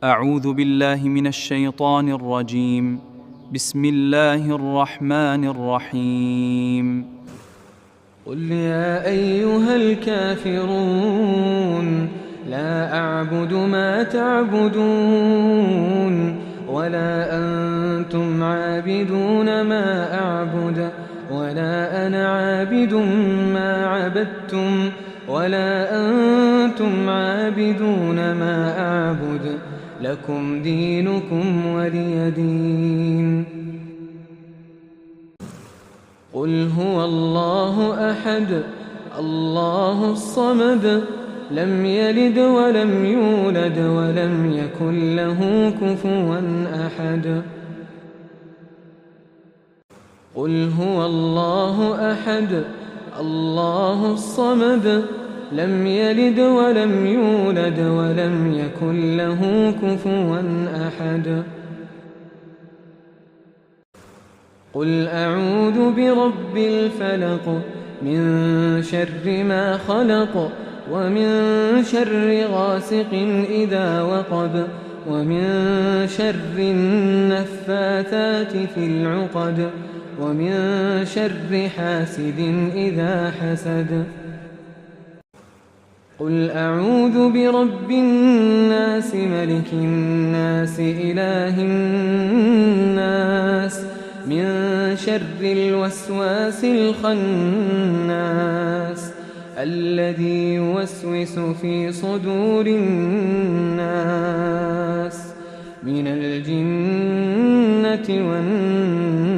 أعوذ بالله من الشيطان الرجيم. بسم الله الرحمن الرحيم. قل يا أيها الكافرون لا أعبد ما تعبدون ولا أنتم عابدون ما أعبد ولا أنا عابد ما عبدتم ولا أنتم عابدون ما أعبد لكم دينكم ولي دين. قل هو الله أحد الله الصمد لم يلد ولم يولد ولم يكن له كفوا أحد. قل هو الله أحد الله الصمد لم يلد ولم يولد ولم يكن له كفوا أحد. قل أعوذ برب الفلق من شر ما خلق ومن شر غاسق إذا وقب ومن شر النفاثات في العقد ومن شر حاسد إذا حسد. قل أعوذ برب الناس ملك الناس إله الناس من شر الوسواس الخناس الذي يوسوس في صدور الناس من الجنة والناس.